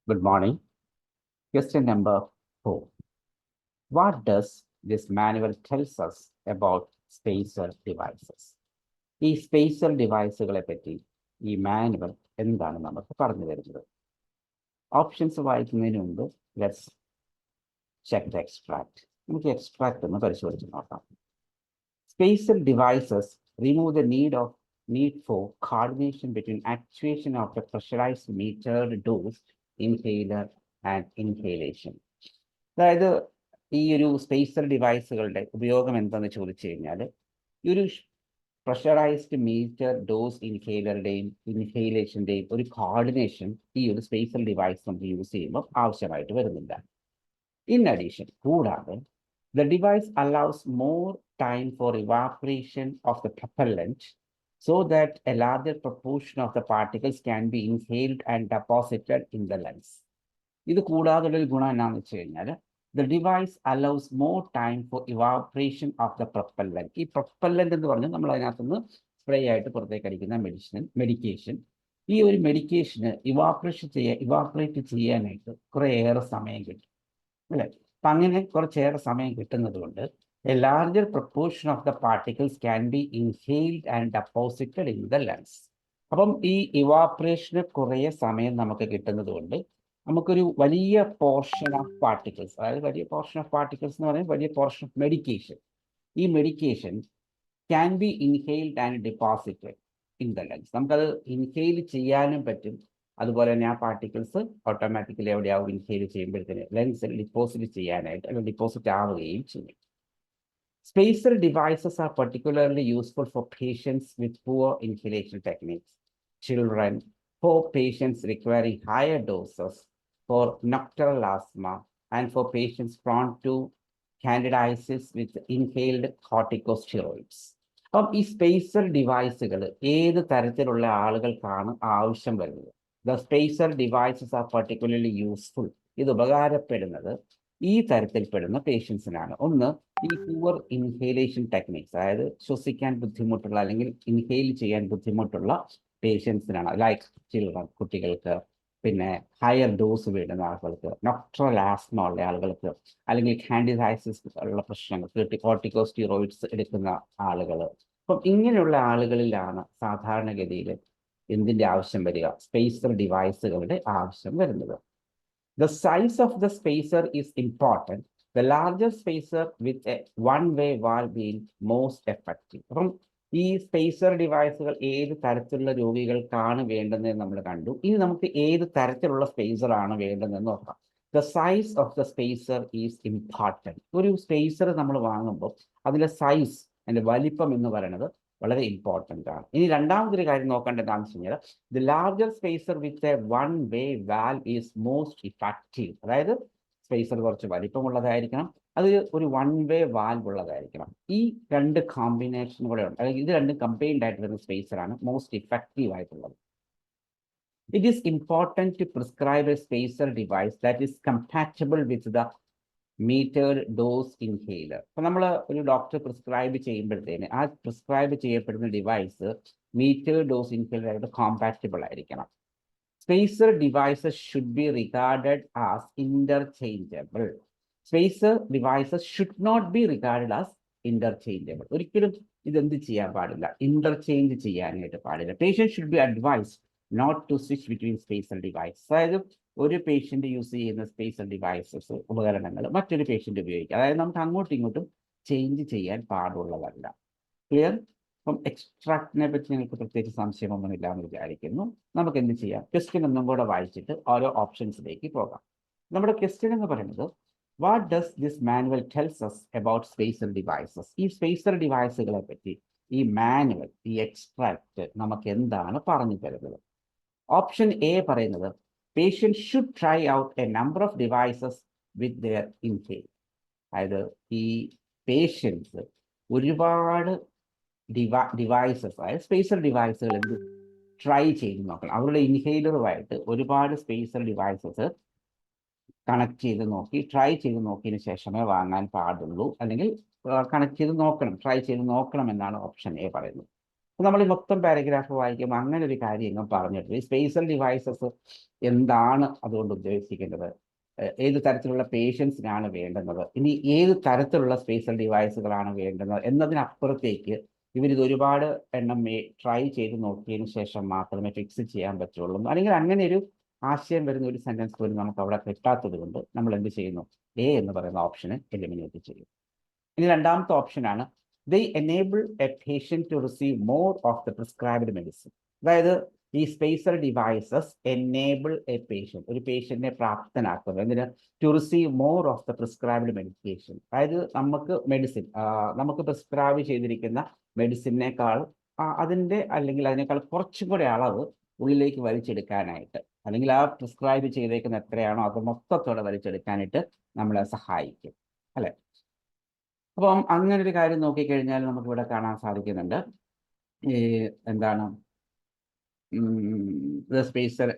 Good morning. Question number 4. What does this manual tells us about spacer devices? ഈ spacer ഡിവൈസുകളെ പറ്റി ഈ manual എന്താണ് നമുക്ക് പറഞ്ഞു തരുന്നത്? ഓപ്ഷൻസ് വായിക്കുന്നതിന് മുമ്പ് ലെറ്റ്സ് ചെക്ക് ദ എക്സ്ട്രാക്ട്. നമുക്ക് എക്സ്ട്രാക്ട് ഒന്ന് പരിശോധിച്ച് നോക്കാം. Spacer devices remove the need for coordination between actuation of the pressurized metered dose inhaler and inhalation. അതായത് ഈ ഒരു സ്പേസർ ഡിവൈസുകളുടെ ഉപയോഗം എന്താണെന്ന് ചോദിച്ചു കഴിഞ്ഞാൽ ഈ ഒരു പ്രഷറൈസ്ഡ് മീറ്റർ ഡോസ് ഇൻഹേലറുടെയും ഇൻഹേലേഷൻ്റെയും ഒരു കോർഡിനേഷൻ ഈ ഒരു സ്പേസർ ഡിവൈസ് നമുക്ക് യൂസ് ചെയ്യുമ്പോൾ ആവശ്യമായിട്ട് വരുന്നില്ല. ഇൻ അഡീഷൻ കൂടാതെ the device allows more time for evaporation of the propellant so that a larger proportion of the particles can be inhaled and deposited in the lens. ഇത് കൂടാതെയുള്ള ഒരു ഗുണം എന്താണെന്ന് വെച്ച് കഴിഞ്ഞാൽ the device allows more time for evaporation of the propellant. ഈ propellant എന്ന് പറഞ്ഞാൽ നമ്മൾ അതിനകത്തുനിന്ന് സ്പ്രേ ആയിട്ട് പുറത്തേക്ക് അടിക്കുന്ന മെഡിക്കേഷൻ. ഈ ഒരു മെഡിക്കേഷന് ഇവാപറേറ്റ് ചെയ്യാനായിട്ട് കുറേയേറെ സമയം കിട്ടും അല്ലേ? അപ്പം അങ്ങനെ കുറച്ചേറെ സമയം കിട്ടുന്നത് കൊണ്ട് a larger proportion of the particles can be inhaled and deposited in the lens. അപ്പം ഈ ഇവാപറേഷന് കുറേ സമയം നമുക്ക് കിട്ടുന്നത് കൊണ്ട് നമുക്കൊരു വലിയ പോർഷൻ ഓഫ് പാർട്ടിക്കിൾസ്, അതായത് വലിയ പോർഷൻ ഓഫ് പാർട്ടിക്കിൾസ് എന്ന് പറയുന്നത് വലിയ പോർഷൻ ഓഫ് മെഡിക്കേഷൻ, ഈ medication can be inhaled and deposited in the lens. നമുക്കത് ഇൻഹെയിൽ ചെയ്യാനും പറ്റും, അതുപോലെ തന്നെ ആ പാർട്ടിക്കിൾസ് ഓട്ടോമാറ്റിക്കലി എവിടെയാവും ഇൻഹെയിൽ ചെയ്യുമ്പോഴത്തേന് ലെൻസിൽ ഡിപ്പോസിറ്റ് ചെയ്യാനായിട്ട് അല്ലെങ്കിൽ ഡിപ്പോസിറ്റ് ആവുകയും ചെയ്യും. Spacer devices are particularly useful for patients with poor inhalation techniques, children, for patients requiring higher doses, for nocturnal asthma, and for patients prone to candidiasis with inhaled corticosteroids. അപ്പം ഈ spacer ഡിവൈസുകൾ ഏത് തരത്തിലുള്ള ആളുകൾക്കാണ് ആവശ്യം വരുന്നത്? The spacer devices are particularly useful. ഇത് ഉപകാരപ്പെടുന്നത് ഈ തരത്തിൽപ്പെടുന്ന പേഷ്യൻസിനാണ്. ഒന്ന്, ഈ പുവർ ഇൻഹേലേഷൻ ടെക്നിക്സ്, അതായത് ശ്വസിക്കാൻ ബുദ്ധിമുട്ടുള്ള അല്ലെങ്കിൽ ഇൻഹെയിൽ ചെയ്യാൻ ബുദ്ധിമുട്ടുള്ള പേഷ്യൻസിനാണ്. ലൈക്ക് ചിൽഡ്രൻ, കുട്ടികൾക്ക്, പിന്നെ ഹയർ ഡോസ് വേണ്ടുന്ന ആളുകൾക്ക്, നൊക്ട്രൽ ആസ്മ ഉള്ള ആളുകൾക്ക്, അല്ലെങ്കിൽ കാൻഡിഡൈസിസ് ഉള്ള പ്രശ്നങ്ങൾ, കോർട്ടിക്കോസ്റ്റീറോയിഡ്സ് എടുക്കുന്ന ആളുകൾ. അപ്പം ഇങ്ങനെയുള്ള ആളുകളിലാണ് സാധാരണഗതിയിൽ എന്തിൻ്റെ ആവശ്യം വരിക? സ്പേസർ ഡിവൈസുകളുടെ ആവശ്യം വരുന്നത്. The size of the spacer is important. The larger spacer with a one-way valve being most effective. അപ്പം ഈ സ്പേസർ ഡിവൈസുകൾ ഏത് തരത്തിലുള്ള രോഗികൾക്കാണ് വേണ്ടതെന്ന് നമ്മൾ കണ്ടു. ഇനി നമുക്ക് ഏത് തരത്തിലുള്ള സ്പേസർ ആണ് വേണ്ടതെന്ന് നോക്കാം. The size of the spacer is important. ഒരു സ്പേസർ നമ്മൾ വാങ്ങുമ്പോൾ അതിൻ്റെ സൈസ്, അതിൻ്റെ വലിപ്പം എന്ന് പറയുന്നത് വളരെ ഇമ്പോർട്ടൻ്റ് ആണ്. ഇനി രണ്ടാമതൊരു കാര്യം നോക്കേണ്ടത് എന്താണെന്ന് വെച്ച് കഴിഞ്ഞാൽ the larger spacer with a one way valve is most effective. അതായത് സ്പേസർ കുറച്ച് വലിപ്പമുള്ളതായിരിക്കണം, അത് ഒരു വൺ വേ വാൽവ് ഉള്ളതായിരിക്കണം. ഈ രണ്ട് കോമ്പിനേഷൻ കൂടെ ഉണ്ട്, അല്ലെങ്കിൽ ഇത് രണ്ടും കമ്പൈൻഡ് ആയിട്ട് വരുന്ന സ്പേസറാണ് മോസ്റ്റ് ഇഫക്റ്റീവ് ആയിട്ടുള്ളത്. It is important to prescribe a spacer device that is compatible with the metered dose inhaler. അപ്പം നമ്മൾ ഒരു ഡോക്ടർ പ്രിസ്ക്രൈബ് ചെയ്യുമ്പോഴത്തേന് ആ പ്രിസ്ക്രൈബ് ചെയ്യപ്പെടുന്ന ഡിവൈസ് മീറ്റേഡ് ഡോസ് ഇൻഹേലറായിട്ട് കോമ്പാറ്റബിൾ ആയിരിക്കണം. Spacer devices should be regarded as interchangeable. Spacer devices should not be regarded as interchangeable. ഒരിക്കലും ഇതെന്ത് ചെയ്യാൻ പാടില്ല? ഇന്റർചേഞ്ച് ചെയ്യാനായിട്ട് പാടില്ല. Patient should be advised not to switch between spacer device. അതായത് ഒരു പേഷ്യൻ്റ് യൂസ് ചെയ്യുന്ന സ്പേസർ ഡിവൈസസ്, ഉപകരണങ്ങൾ മറ്റൊരു പേഷ്യൻ്റ് ഉപയോഗിക്കുക, അതായത് നമുക്ക് അങ്ങോട്ടും ഇങ്ങോട്ടും ചേഞ്ച് ചെയ്യാൻ പാടുള്ളതല്ല. ക്ലിയർ? അപ്പം എക്സ്ട്രാക്റ്റിനെ പറ്റി നിങ്ങൾക്ക് പ്രത്യേകിച്ച് സംശയമൊന്നുമില്ല എന്ന് വിചാരിക്കുന്നു. നമുക്ക് എന്ത് ചെയ്യാം? ക്വസ്റ്റ്യൻ ഒന്നും കൂടെ വായിച്ചിട്ട് ഓരോ ഓപ്ഷൻസിലേക്ക് പോകാം. നമ്മുടെ ക്വസ്റ്റ്യൻ എന്ന് പറയുന്നത് what does this manual tells us about spacer devices? ഈ സ്പേസർ ഡിവൈസുകളെ പറ്റി ഈ മാനുവൽ, ഈ എക്സ്ട്രാക്റ്റ് നമുക്ക് എന്താണ് പറഞ്ഞു തരുന്നത്? ഓപ്ഷൻ എ പറയുന്നത് patient should try out a number of devices with their inhale. അതായത് ഈ പേഷ്യൻസ് ഒരുപാട് ഡിവൈസസ്, അതായത് സ്പേസർ ഡിവൈസുകൾ എന്ത് ട്രൈ ചെയ്ത് നോക്കണം. അവരുടെ ഇൻഹെയിലറുമായിട്ട് ഒരുപാട് സ്പേസർ ഡിവൈസസ് കണക്ട് ചെയ്ത് നോക്കി, ട്രൈ ചെയ്ത് നോക്കിയതിന് ശേഷമേ വാങ്ങാൻ പാടുള്ളൂ, അല്ലെങ്കിൽ കണക്ട് ചെയ്ത് നോക്കണം, ട്രൈ ചെയ്ത് നോക്കണം എന്നാണ് ഓപ്ഷൻ എ പറയുന്നത്. നമ്മൾ ഈ മൊത്തം പാരഗ്രാഫ് വായിക്കുമ്പോൾ അങ്ങനെ ഒരു കാര്യം പറഞ്ഞിട്ടുണ്ട്. ഈ സ്പേഷ്യൽ ഡിവൈസസ് എന്താണ് അതുകൊണ്ട് ഉദ്ദേശിക്കുന്നത്, ഏത് തരത്തിലുള്ള പേഷ്യൻസിനാണ് വേണ്ടുന്നത്, ഇനി ഏത് തരത്തിലുള്ള സ്പേഷ്യൽ ഡിവൈസുകളാണ് വേണ്ടുന്നത് എന്നതിനപ്പുറത്തേക്ക് ഇവരിത് ഒരുപാട് എണ്ണം ട്രൈ ചെയ്ത് നോക്കിയതിന് ശേഷം മാത്രമേ ഫിക്സ് ചെയ്യാൻ പറ്റുള്ളൂ. അല്ലെങ്കിൽ അങ്ങനെ ഒരു ആശയം വരുന്ന ഒരു സെന്റൻസ് പോലും നമുക്ക് അവിടെ കിട്ടാത്തത് കൊണ്ട് നമ്മൾ എന്ത് ചെയ്യുന്നു, എ എന്ന് പറയുന്ന ഓപ്ഷന് എലിമിനേറ്റ് ചെയ്യും. ഇനി രണ്ടാമത്തെ ഓപ്ഷനാണ് they enable a patient to receive more of the prescribed medicine. അതായത് ഈ spacer devices enable a patient, ഒരു പേഷ്യന്റിനെ പ്രാപ്തനാക്കുന്നത് എന്തിന്, to receive more of the prescribed medication. അതായത് നമുക്ക് പ്രിസ്ക്രൈബ് ചെയ്തിരിക്കുന്ന മെഡിസിനേക്കാൾ അതിനേക്കാൾ കുറച്ചും കൂടെ അളവ് ഉള്ളിലേക്ക് വലിച്ചെടുക്കാനായിട്ട്, അല്ലെങ്കിൽ ആ പ്രിസ്ക്രൈബ് ചെയ്തേക്കുന്ന എത്രയാണോ അത് മൊത്തത്തോടെ വലിച്ചെടുക്കാനായിട്ട് നമ്മളെ സഹായിക്കും, അല്ലെ? അപ്പം അങ്ങനെ ഒരു കാര്യം നോക്കിക്കഴിഞ്ഞാൽ നമുക്ക് ഇവിടെ കാണാൻ സാധിക്കുന്നുണ്ട്. ഈ എന്താണ്, spacer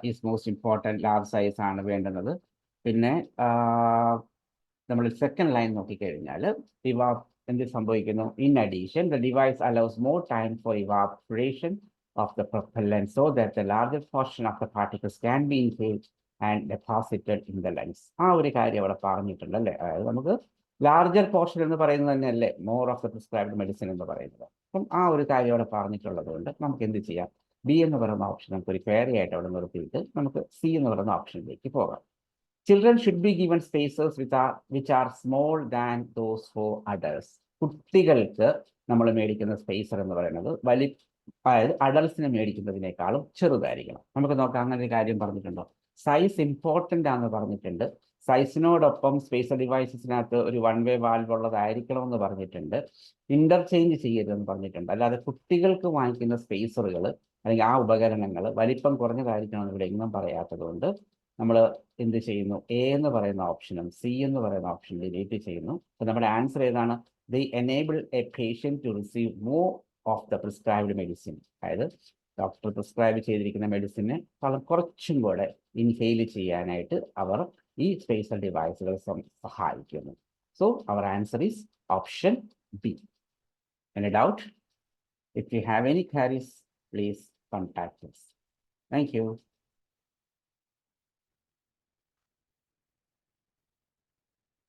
is most important, large size ആണ് വേണ്ടുന്നത്. പിന്നെ നമ്മൾ സെക്കൻഡ് ലൈൻ നോക്കിക്കഴിഞ്ഞാൽ എന്ത് സംഭവിക്കുന്നു, in addition the device allows more time for evaporation of the propellant so that the larger portion of the particles can be inhaled and deposited in the lungs. ആ ഒരു കാര്യം അവിടെ പറഞ്ഞിട്ടുണ്ട്, അല്ലേ? അതായത് നമുക്ക് ലാർജർ പോർഷൻ എന്ന് പറയുന്നത് തന്നെയല്ലേ more of the prescribed medicine എന്ന് പറയുന്നത്. അപ്പം ആ ഒരു കാര്യം അവിടെ പറഞ്ഞിട്ടുള്ളത് കൊണ്ട് നമുക്ക് എന്ത് ചെയ്യാം, ബി എന്ന് പറയുന്ന ഓപ്ഷൻ നമുക്ക് ഒരു ഫെയറി ആയിട്ട് അവിടെ നിർത്തിയിട്ട് നമുക്ക് സി എന്ന് പറയുന്ന ഓപ്ഷനിലേക്ക് പോകാം. Children should be given spaces which are small than those for adults. കുട്ടികൾക്ക് നമ്മൾ മേടിക്കുന്ന സ്പേസർ എന്ന് പറയുന്നത് അതായത് അഡൾട്ട്സിന് മേടിക്കുന്നതിനേക്കാളും ചെറുതായിരിക്കണം. നമുക്ക് നോക്കാം, അങ്ങനെ ഒരു കാര്യം പറഞ്ഞിട്ടുണ്ടോ? സൈസ് ഇമ്പോർട്ടൻ്റ് ആണെന്ന് പറഞ്ഞിട്ടുണ്ട്. സൈസിനോടൊപ്പം സ്പേസർ ഡിവൈസസിനകത്ത് ഒരു വൺ വേ വാൽവ് ഉള്ളതായിരിക്കണമെന്ന് പറഞ്ഞിട്ടുണ്ട്. ഇന്റർചേഞ്ച് ചെയ്യരുതെന്ന് പറഞ്ഞിട്ടുണ്ട്. അല്ലാതെ കുട്ടികൾക്ക് വാങ്ങിക്കുന്ന സ്പേസറുകൾ അല്ലെങ്കിൽ ആ ഉപകരണങ്ങൾ വലിപ്പം കുറഞ്ഞതായിരിക്കണമെന്ന് ഇവിടെ എങ്ങും പറയാത്തത് കൊണ്ട് നമ്മൾ എന്ത് ചെയ്യുന്നു, എ എന്ന് പറയുന്ന ഓപ്ഷനും സി എന്ന് പറയുന്ന ഓപ്ഷൻ ഡിലീറ്റ് ചെയ്യുന്നു. അപ്പോൾ നമ്മുടെ ആൻസർ ഏതാണ്? They enable a patient to receive more of the prescribed medicine. അതായത് ഡോക്ടർ പ്രിസ്ക്രൈബ് ചെയ്തിരിക്കുന്ന മെഡിസിനെ കുറച്ചും കൂടെ ഇൻഹെയിൽ ചെയ്യാനായിട്ട് അവർ ഈ സ്പേസർ ഡിവൈസുകൾ സഹായിക്കുന്നു. So our answer is option B. Any doubt? If you have any queries, please contact us. Thank you.